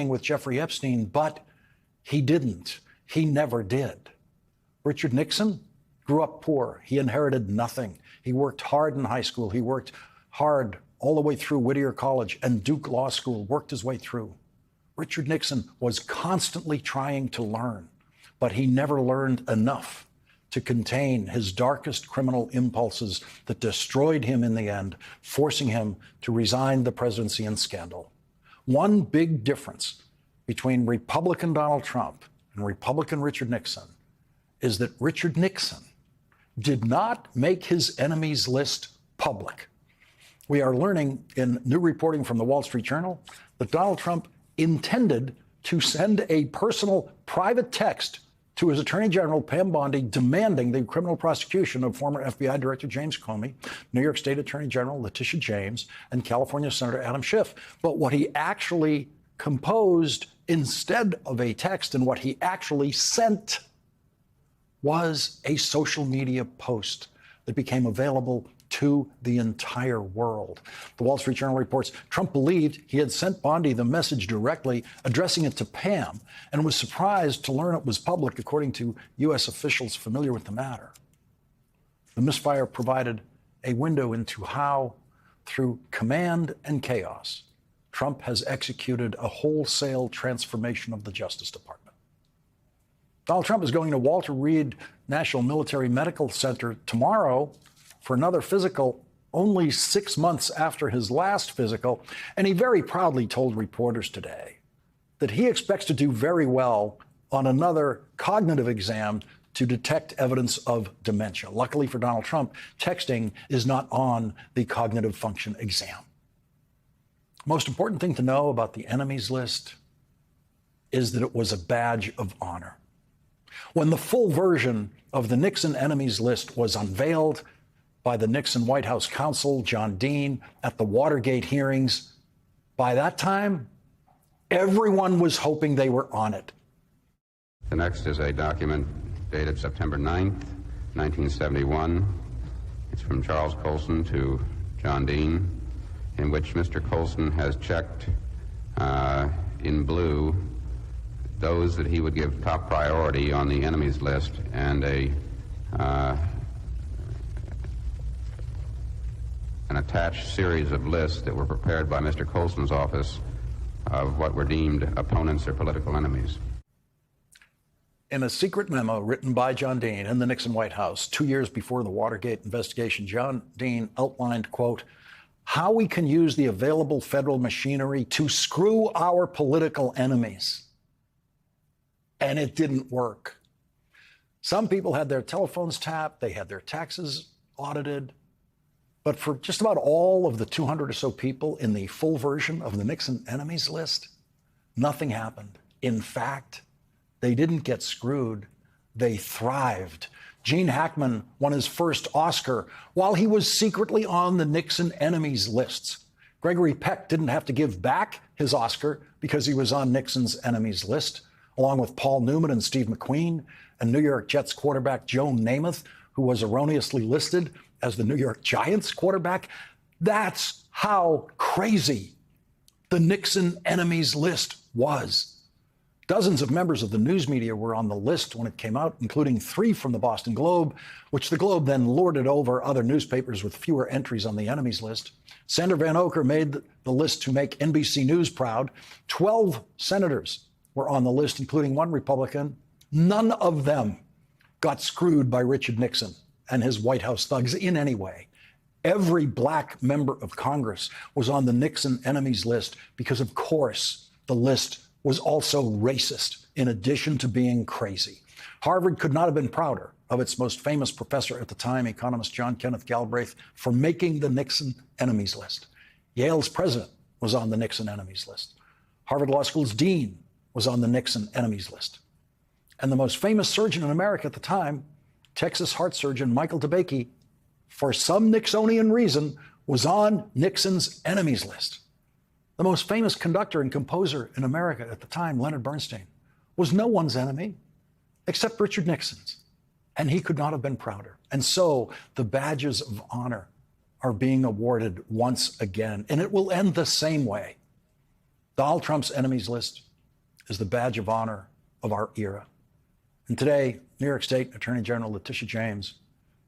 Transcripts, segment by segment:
with Jeffrey Epstein, but he didn't. He never did. Richard Nixon grew up poor. He inherited nothing. He worked hard in high school. He worked hard all the way through Whittier College and Duke Law School, worked his way through. Richard Nixon was constantly trying to learn, but he never learned enough to contain his darkest criminal impulses that destroyed him in the end, forcing him to resign the presidency in scandal. One big difference between Republican Donald Trump and Republican Richard Nixon is that Richard Nixon did not make his enemies list public. We are learning in new reporting from the Wall Street Journal that Donald Trump intended to send a personal private text to his Attorney General, Pam Bondi, demanding the criminal prosecution of former FBI Director James Comey, New York State Attorney General Letitia James, and California Senator Adam Schiff. But what he actually composed instead of a text and what he actually sent was a social media post that became available to the entire world. The Wall Street Journal reports Trump believed he had sent Bondi the message directly, addressing it to Pam, and was surprised to learn it was public, according to U.S. officials familiar with the matter. The misfire provided a window into how, through command and chaos, Trump has executed a wholesale transformation of the Justice Department. Donald Trump is going to Walter Reed National Military Medical Center tomorrow for another physical, only 6 months after his last physical, and he very proudly told reporters today that he expects to do very well on another cognitive exam to detect evidence of dementia. Luckily for Donald Trump, texting is not on the cognitive function exam. Most important thing to know about the enemies list is that it was a badge of honor. When the full version of the Nixon enemies list was unveiled by the Nixon White House counsel, John Dean, at the Watergate hearings, by that time, everyone was hoping they were on it. The next is a document dated September 9th, 1971. It's from Charles Colson to John Dean, in which Mr. Colson has checked in blue those that he would give top priority on the enemies list, and an attached series of lists that were prepared by Mr. Colson's office of what were deemed opponents or political enemies. In a secret memo written by John Dean in the Nixon White House 2 years before the Watergate investigation, John Dean outlined, quote, how we can use the available federal machinery to screw our political enemies. And it didn't work. Some people had their telephones tapped, they had their taxes audited, but for just about all of the 200 or so people in the full version of the Nixon enemies list, nothing happened. In fact, they didn't get screwed, they thrived. Gene Hackman won his first Oscar while he was secretly on the Nixon enemies lists. Gregory Peck didn't have to give back his Oscar because he was on Nixon's enemies list, along with Paul Newman and Steve McQueen and New York Jets quarterback Joe Namath, who was erroneously listed as the New York Giants quarterback. That's how crazy the Nixon enemies list was. Dozens of members of the news media were on the list when it came out, including 3 from the Boston Globe, which the Globe then lorded over other newspapers with fewer entries on the enemies list. Senator Van Oker made the list to make NBC News proud. 12 senators were on the list, including 1 Republican. None of them got screwed by Richard Nixon and his White House thugs in any way. Every black member of Congress was on the Nixon enemies list because, of course, the list was also racist, in addition to being crazy. Harvard could not have been prouder of its most famous professor at the time, economist John Kenneth Galbraith, for making the Nixon enemies list. Yale's president was on the Nixon enemies list. Harvard Law School's dean was on the Nixon enemies list. And the most famous surgeon in America at the time, Texas heart surgeon Michael DeBakey, for some Nixonian reason, was on Nixon's enemies list. The most famous conductor and composer in America at the time, Leonard Bernstein, was no one's enemy except Richard Nixon's. And he could not have been prouder. And so the badges of honor are being awarded once again, and it will end the same way. Donald Trump's enemies list is the badge of honor of our era. And today, New York State Attorney General Letitia James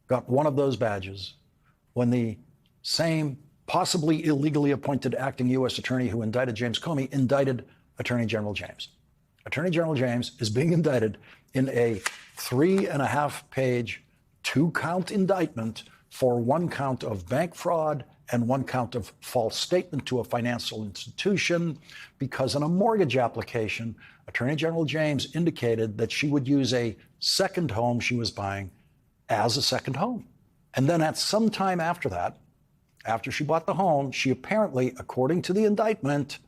got one of those badges when the same possibly illegally appointed acting U.S. attorney who indicted James Comey indicted Attorney General James. Attorney General James is being indicted in a 3.5-page, 2-count indictment for 1 count of bank fraud and 1 count of false statement to a financial institution because in a mortgage application, Attorney General James indicated that she would use a second home she was buying as a second home. And then at some time after that, after she bought the home, she apparently, according to the indictment,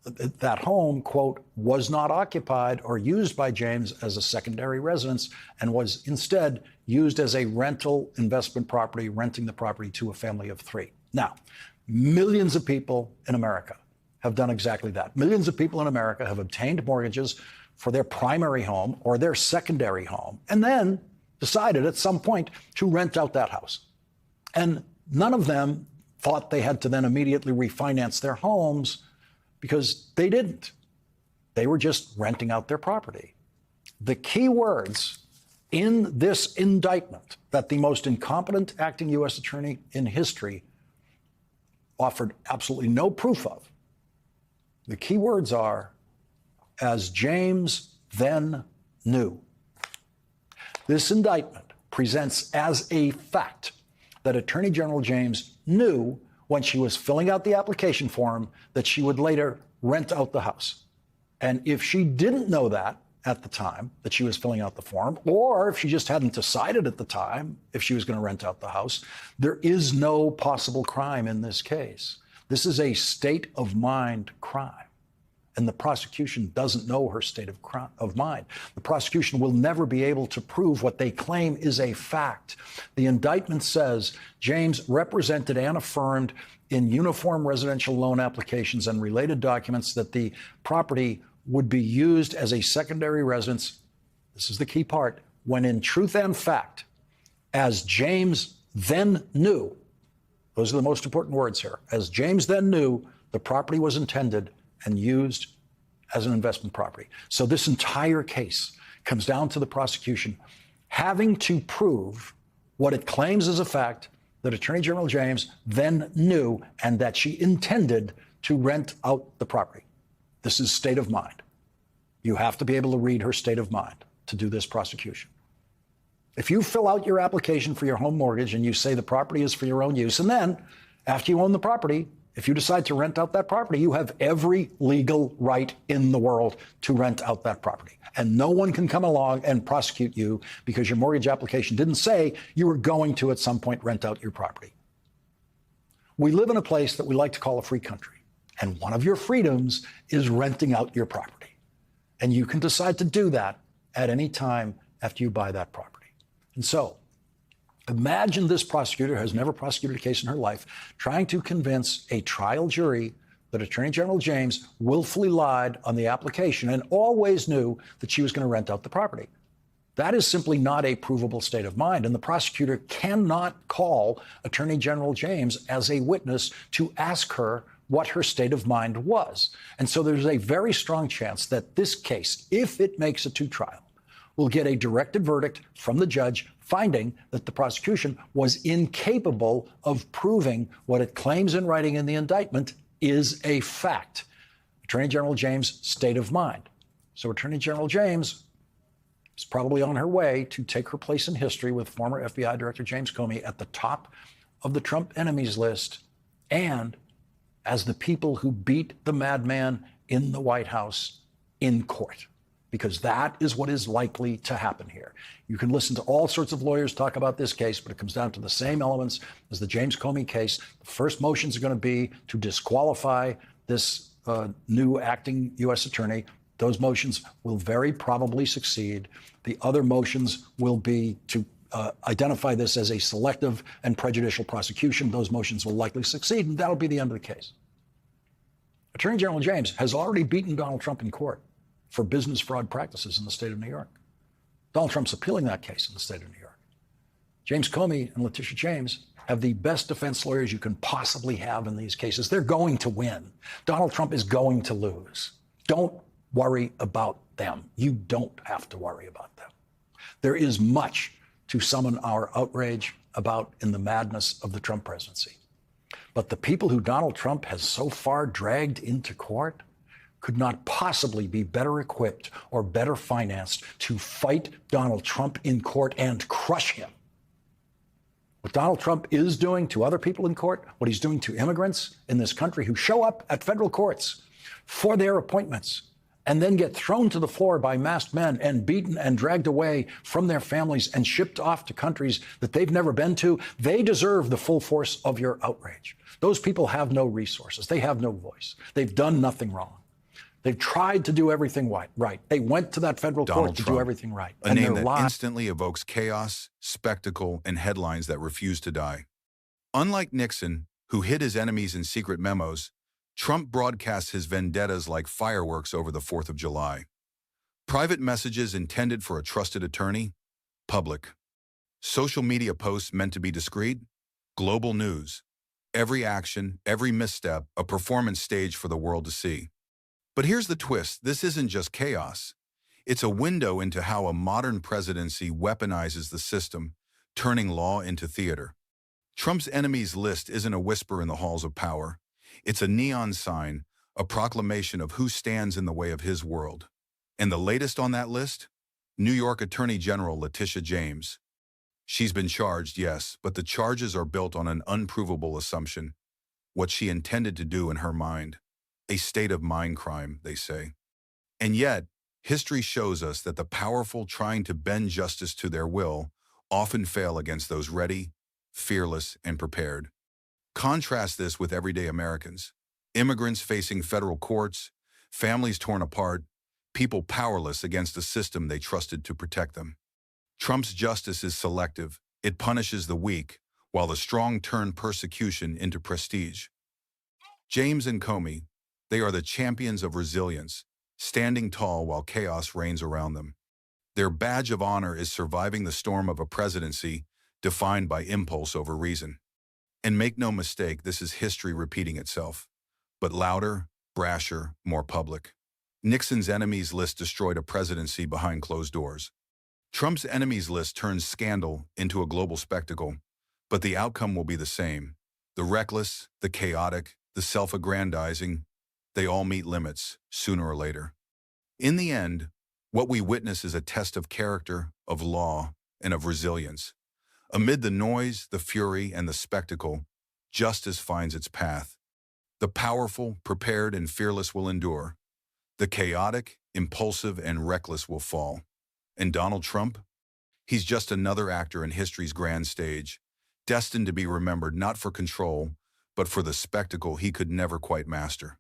that home, quote, was not occupied or used by James as a secondary residence and was instead used as a rental investment property, renting the property to a family of 3. Now, millions of people in America have done exactly that. Millions of people in America have obtained mortgages for their primary home or their secondary home and then decided at some point to rent out that house. And none of them thought they had to then immediately refinance their homes because they didn't. They were just renting out their property. The key words in this indictment that the most incompetent acting U.S. attorney in history offered absolutely no proof of, the key words are, as James then knew. This indictment presents as a fact that Attorney General James knew when she was filling out the application form that she would later rent out the house. And if she didn't know that at the time that she was filling out the form, or if she just hadn't decided at the time if she was going to rent out the house, there is no possible crime in this case. This is a state of mind crime. And the prosecution doesn't know her state of mind. The prosecution will never be able to prove what they claim is a fact. The indictment says James represented and affirmed in uniform residential loan applications and related documents that the property would be used as a secondary residence. This is the key part. When in truth and fact, as James then knew, those are the most important words here, as James then knew, the property was intended and used as an investment property. So this entire case comes down to the prosecution having to prove what it claims as a fact, that Attorney General James then knew and that she intended to rent out the property. This is state of mind. You have to be able to read her state of mind to do this prosecution. If you fill out your application for your home mortgage and you say the property is for your own use, and then after you own the property, if you decide to rent out that property, you have every legal right in the world to rent out that property. And no one can come along and prosecute you because your mortgage application didn't say you were going to at some point rent out your property. We live in a place that we like to call a free country. And one of your freedoms is renting out your property. And you can decide to do that at any time after you buy that property. And so, imagine this prosecutor has never prosecuted a case in her life, trying to convince a trial jury that Attorney General James willfully lied on the application and always knew that she was going to rent out the property. That is simply not a provable state of mind, and the prosecutor cannot call Attorney General James as a witness to ask her what her state of mind was. And so there's a very strong chance that this case, if it makes it to trial, will get a directed verdict from the judge finding that the prosecution was incapable of proving what it claims in writing in the indictment is a fact. Attorney General James' state of mind. So Attorney General James is probably on her way to take her place in history with former FBI Director James Comey at the top of the Trump enemies list and as the people who beat the madman in the White House in court. Because that is what is likely to happen here. You can listen to all sorts of lawyers talk about this case, but it comes down to the same elements as the James Comey case. The first motions are going to be to disqualify this new acting U.S. attorney. Those motions will very probably succeed. The other motions will be to identify this as a selective and prejudicial prosecution. Those motions will likely succeed, and that'll be the end of the case. Attorney General James has already beaten Donald Trump in court for business fraud practices in the state of New York. Donald Trump's appealing that case in the state of New York. James Comey and Letitia James have the best defense lawyers you can possibly have in these cases. They're going to win. Donald Trump is going to lose. Don't worry about them. You don't have to worry about them. There is much to summon our outrage about in the madness of the Trump presidency. But the people who Donald Trump has so far dragged into court could not possibly be better equipped or better financed to fight Donald Trump in court and crush him. What Donald Trump is doing to other people in court, what he's doing to immigrants in this country who show up at federal courts for their appointments and then get thrown to the floor by masked men and beaten and dragged away from their families and shipped off to countries that they've never been to, they deserve the full force of your outrage. Those people have no resources. They have no voice. They've done nothing wrong. They've tried to do everything right. They went to that federal court to do everything right. A name that instantly evokes chaos, spectacle, and headlines that refuse to die. Unlike Nixon, who hid his enemies in secret memos, Trump broadcasts his vendettas like fireworks over the 4th of July. Private messages intended for a trusted attorney, public. Social media posts meant to be discreet, global news. Every action, every misstep, a performance stage for the world to see. But here's the twist. This isn't just chaos. It's a window into how a modern presidency weaponizes the system, turning law into theater. Trump's enemies list isn't a whisper in the halls of power. It's a neon sign, a proclamation of who stands in the way of his world. And the latest on that list? New York Attorney General Letitia James. She's been charged, yes, but the charges are built on an unprovable assumption. What she intended to do in her mind. A state of mind crime, they say. And yet, history shows us that the powerful trying to bend justice to their will often fail against those ready, fearless, and prepared. Contrast this with everyday Americans. Immigrants facing federal courts, families torn apart, people powerless against a system they trusted to protect them. Trump's justice is selective. It punishes the weak, while the strong turn persecution into prestige. James and Comey, they are the champions of resilience, standing tall while chaos reigns around them. Their badge of honor is surviving the storm of a presidency defined by impulse over reason. And make no mistake, this is history repeating itself, but louder, brasher, more public. Nixon's enemies list destroyed a presidency behind closed doors. Trump's enemies list turns scandal into a global spectacle, but the outcome will be the same. The reckless, the chaotic, the self-aggrandizing, they all meet limits, sooner or later. In the end, what we witness is a test of character, of law, and of resilience. Amid the noise, the fury, and the spectacle, justice finds its path. The powerful, prepared, and fearless will endure. The chaotic, impulsive, and reckless will fall. And Donald Trump? He's just another actor in history's grand stage, destined to be remembered not for control, but for the spectacle he could never quite master.